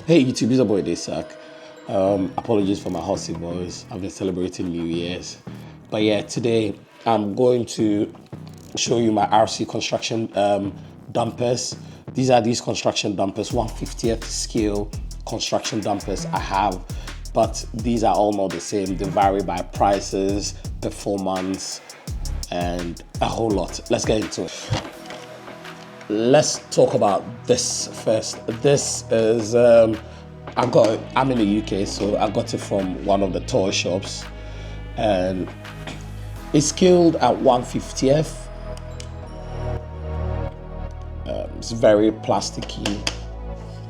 Hey YouTube, it's your boy Daysack. Apologies for my horsey voice. I've been celebrating New Year's. But yeah, today I'm going to show you my RC construction dumpers. These construction dumpers, 1/50th scale construction dumpers I have. But these are all not the same. They vary by prices, performance, and a whole lot. Let's get into it. Let's talk about this first. This is, I'm in the UK, so I got it from one of the toy shops. And it's scaled at 1/50th. It's very plasticky.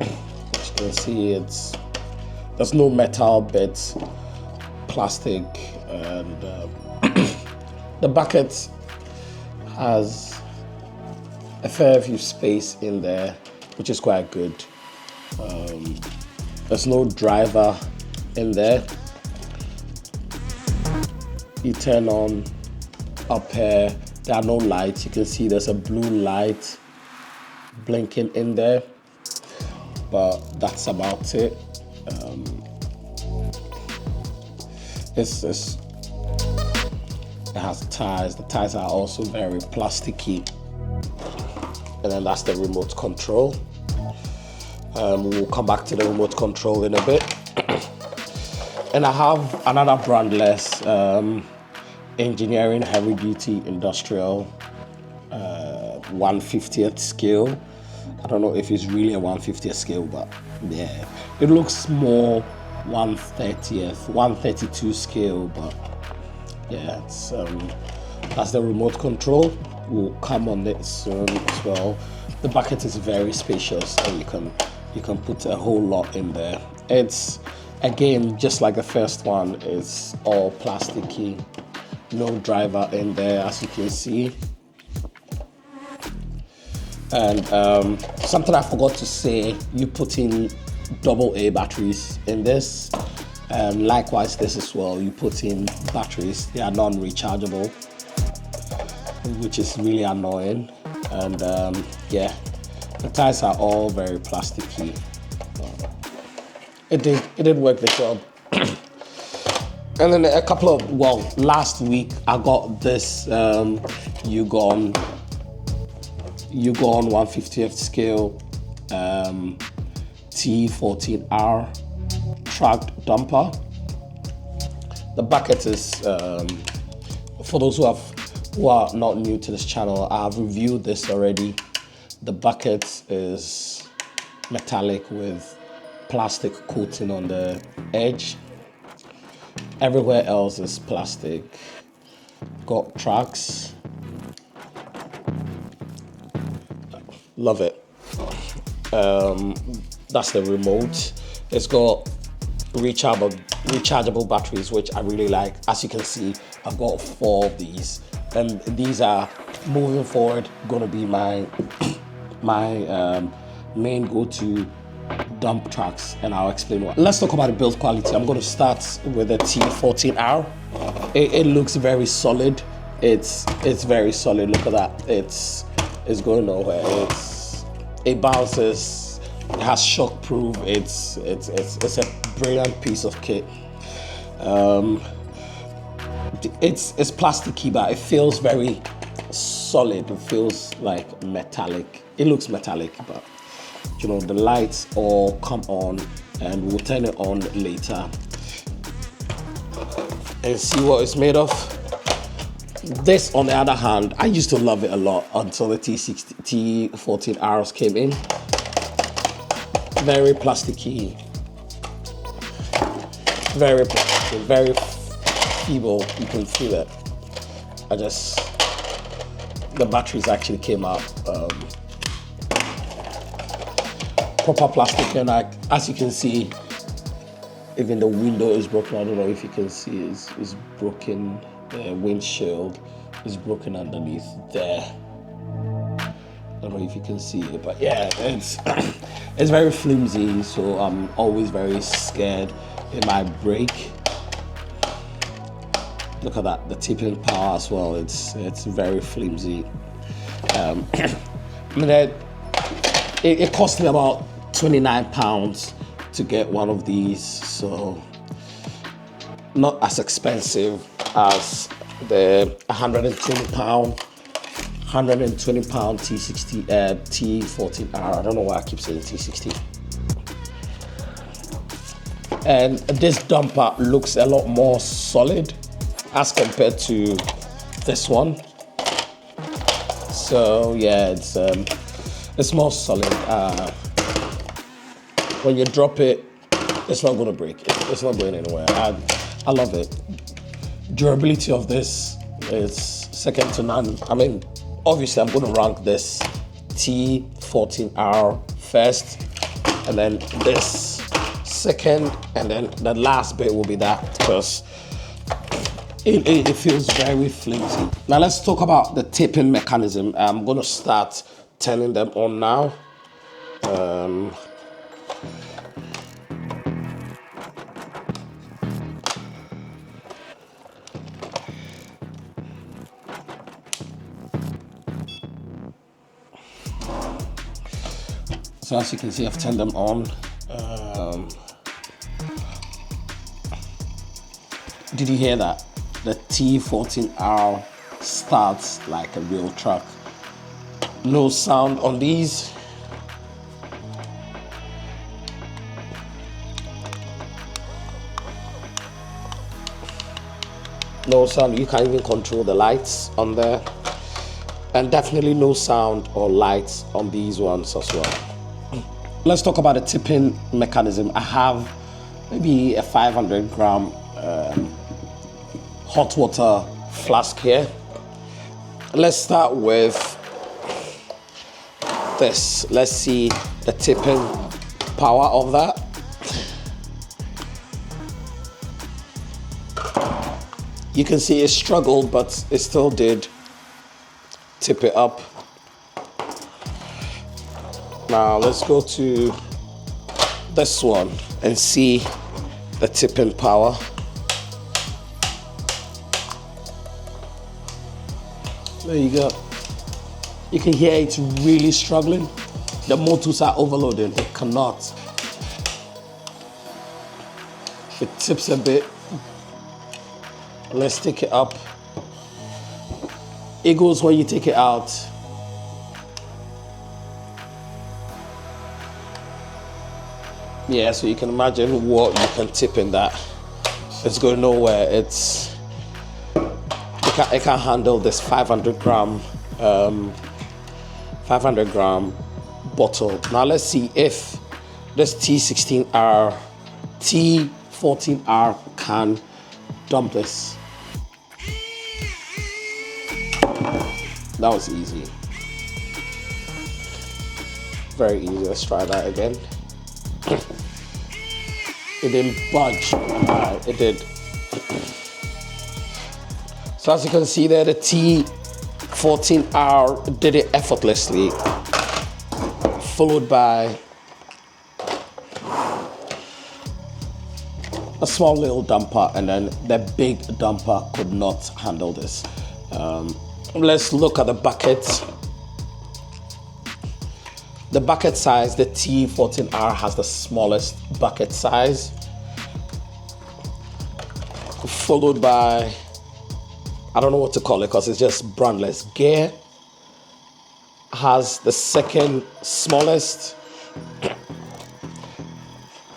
As you can see, there's no metal bits, plastic, and the bucket has a fair few space in there, which is quite good. There's no driver in there. You turn on up here, there are no lights. You can see there's a blue light blinking in there, but that's about it. It has tires. The tires are also very plasticky. And then that's the remote control. We'll come back to the remote control in a bit. And I have another brandless engineering heavy duty industrial 1/50th scale. I don't know if it's really a 1/50th scale, but yeah, it looks more 1/30th, 1/32 scale, but yeah, that's the remote control. Will come on it soon as well. The bucket is very spacious, and you can put a whole lot in there. It's, again, just like the first one, it's all plasticky, no driver in there, as you can see. And something I forgot to say, you put in AA batteries in this, and likewise this as well. You put in batteries, they are non-rechargeable, which is really annoying. And yeah, the tires are all very plasticky. It did work the job. And then a couple of, last week I got this Yugon 1/50th scale T14R tracked dumper. The bucket is, for those who are not new to this channel, I've reviewed this already. The bucket is metallic with plastic coating on the edge. Everywhere else is plastic. Got tracks. Love it. That's the remote. It's got rechargeable batteries, which I really like. As you can see, I've got 4 of these. And these are, moving forward, gonna be my main go-to dump trucks, and I'll explain why. Let's talk about the build quality. I'm gonna start with the T14R. It looks very solid. It's very solid. Look at that. It's going nowhere. It bounces. It has shock proof. It's a brilliant piece of kit. It's plasticky, but it feels very solid. It feels like metallic. It looks metallic, but you know, the lights all come on, and we'll turn it on later and see what it's made of. This, on the other hand, I used to love it a lot until the T14Rs came in. Very plasticky, very plastic, very feeble. You can feel it. The batteries actually came out proper plastic, and as you can see, even the window is broken. I don't know if you can see, it's broken. The windshield is broken underneath there. I don't know if you can see it, but yeah, it's very flimsy, so I'm always very scared it might break. Look at that, the tipping power as well. It's very flimsy. I mean, it cost me about £29 to get one of these, so not as expensive as the 120 pound T60 T14R. I don't know why I keep saying T60. And this dumper looks a lot more solid as compared to this one. So yeah, it's more solid. When you drop it, it's not gonna break. It's not going anywhere. I love it. Durability of this is second to none. I mean, obviously I'm gonna rank this T14R first, and then this second, and then the last bit will be that, because it feels very flimsy. Now let's talk about the tipping mechanism. I'm gonna start turning them on now. So as you can see, I've turned them on. Did you hear that? The T14R starts like a real truck. No sound on these. No sound, you can't even control the lights on there. And definitely no sound or lights on these ones as well. Let's talk about the tipping mechanism. I have maybe a 500-gram hot water flask here. Let's start with this. Let's see the tipping power of that. You can see it struggled, but it still did tip it up. Now let's go to this one and see the tipping power. There you go. You can hear it's really struggling. The motors are overloading. It cannot. It tips a bit. Let's take it up. It goes when you take it out. Yeah, so you can imagine what you can tip in that. It's going nowhere. It can't handle this 500-gram bottle. Now let's see if this T14R can dump this. That was easy. Very easy. Let's try that again. It didn't budge. It did. So as you can see there, the T14R did it effortlessly, followed by a small little dumper, and then the big dumper could not handle this. Let's look at the bucket. The bucket size, the T14R has the smallest bucket size, followed by, I don't know what to call it because it's just brandless. Gear has the second smallest,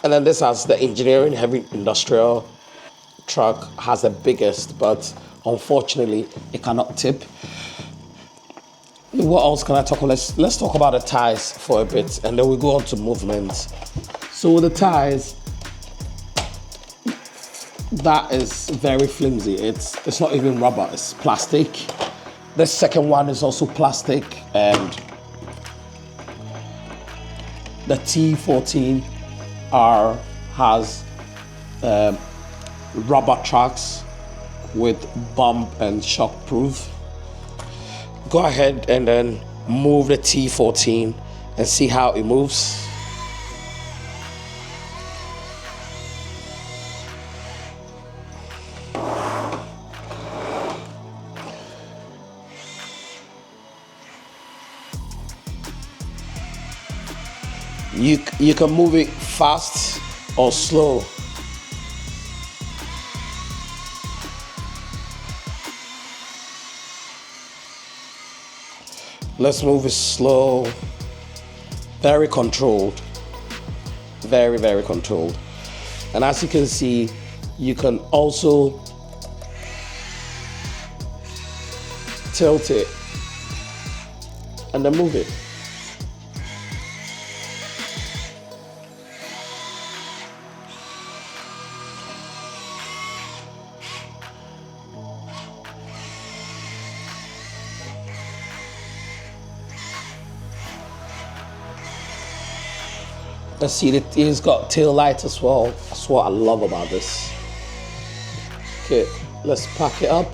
and then this has the engineering heavy industrial truck has the biggest, but unfortunately it cannot tip. What else can I talk about? Let's talk about the tires for a bit, and then we go on to movement. So with the tires, that is very flimsy. It's not even rubber, it's plastic. The second one is also plastic, and the T14R has rubber tracks with bump and shock proof. Go ahead and then move the T14 and see how it moves. You can move it fast or slow. Let's move it slow, very controlled, very, very controlled. And as you can see, you can also tilt it and then move it. Let's see, it's got tail lights as well. That's what I love about this. Okay, let's pack it up.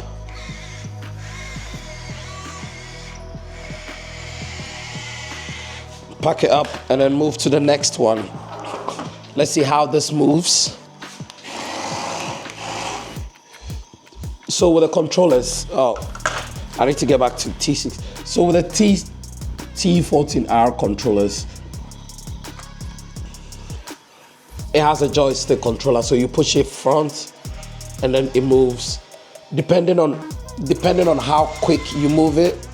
Pack it up and then move to the next one. Let's see how this moves. So with the controllers, I need to get back to T6. So with the T14R controllers, it has a joystick controller, so you push it front and then it moves. Depending on how quick you move it,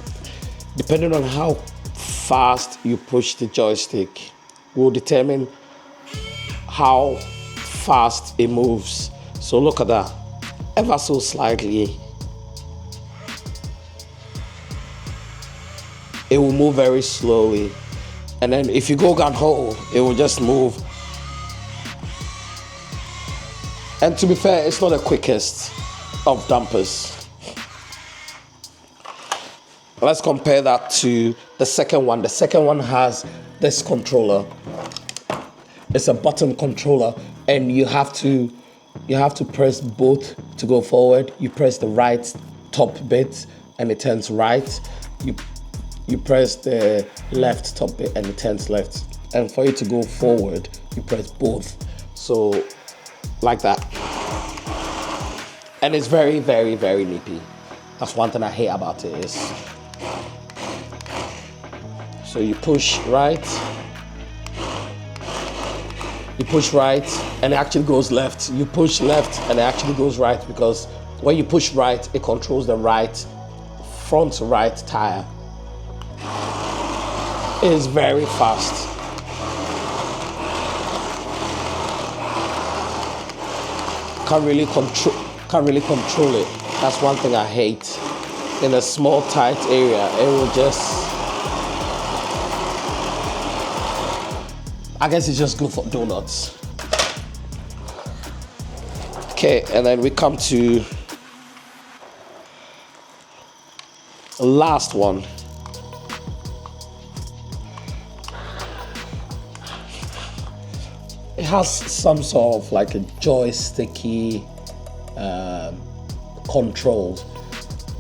depending on how fast you push the joystick, will determine how fast it moves. So look at that, ever so slightly. It will move very slowly. And then if you go gung-ho, it will just move. And to be fair, it's not the quickest of dampers. Let's compare that to the second one. The second one has this controller. It's a button controller, and you have to press both to go forward. You press the right top bit and it turns right. You press the left top bit and it turns left. And for you to go forward, you press both. So like that. And it's very, very, very nippy. That's one thing I hate about it is. So you push right. You push right and it actually goes left. You push left and it actually goes right, because when you push right, it controls the front right tire. It is very fast. Can't really control it. That's one thing I hate. In a small tight area, it will just, I guess it's just good for donuts. Okay, and then we come to the last one. It has some sort of like a joysticky controls,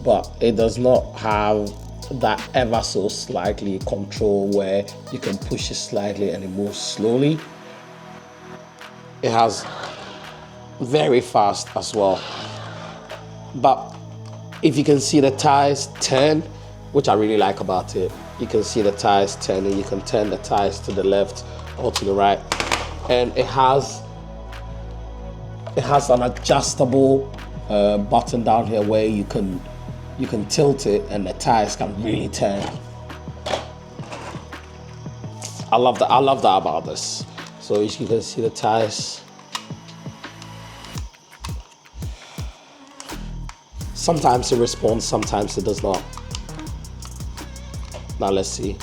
but it does not have that ever so slightly control where you can push it slightly and it moves slowly. It has very fast as well. But if you can see the tires turn, which I really like about it, you can see the tires turning. You can turn the tires to the left or to the right. And it has an adjustable button down here where you can tilt it and the tires can really turn. I love that about this. So as you can see the tires. Sometimes it responds, sometimes it does not. Now let's see.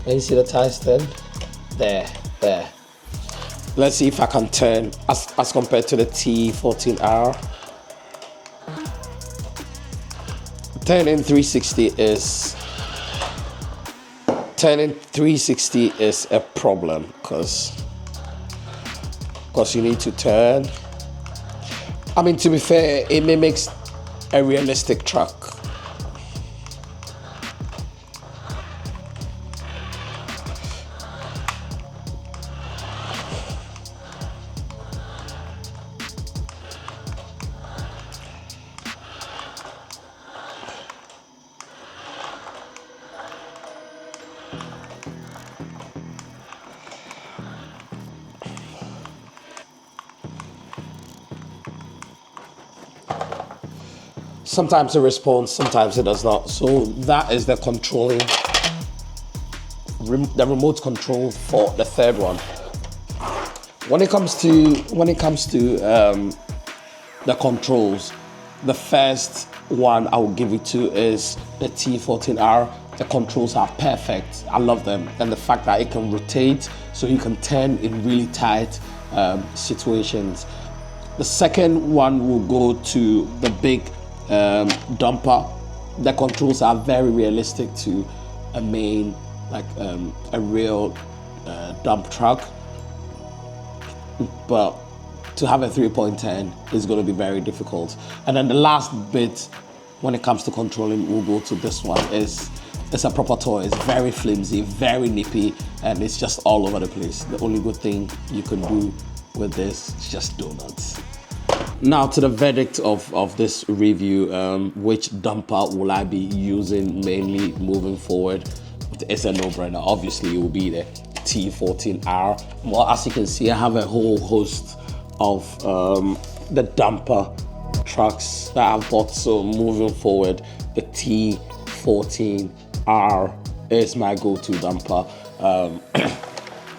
Can you see the tires turn? There. Let's see if I can turn as compared to the T14R. Turning 360 is a problem because you need to turn. I mean, to be fair, it mimics a realistic truck. Sometimes it responds, sometimes it does not. So that is the controlling, the remote control for the third one. When it comes to the controls, the first one I will give it to is the T14R. The controls are perfect. I love them, and the fact that it can rotate, so you can turn in really tight situations. The second one will go to the big dumper. The controls are very realistic to a main, like a real dump truck, but to have a 3.10 is going to be very difficult. And then the last bit when it comes to controlling, we'll go to this one. It's a proper toy. It's very flimsy, very nippy, and it's just all over the place. The only good thing you can do with this is just donuts. Now to the verdict of this review, which dumper will I be using mainly moving forward? It's a no-brainer. Obviously, it will be the T14R. Well, as you can see, I have a whole host of the dumper trucks that I've bought. So moving forward, the T14R is my go-to dumper.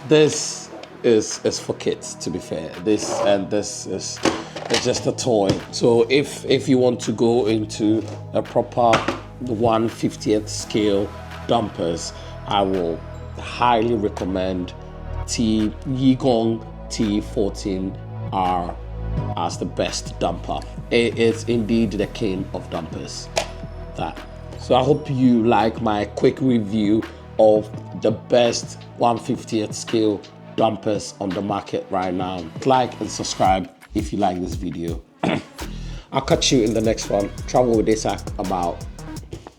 This is for kids, to be fair. This is just a toy. So if you want to go into a proper 1/50th scale dumpers, I will highly recommend Yigong T14R as the best dumper. It is indeed the king of dumpers. So I hope you like my quick review of the best 1/50th scale dumpers on the market right now. Like and subscribe if you like this video. I'll catch you in the next one. Travel with Isaac, I'm out.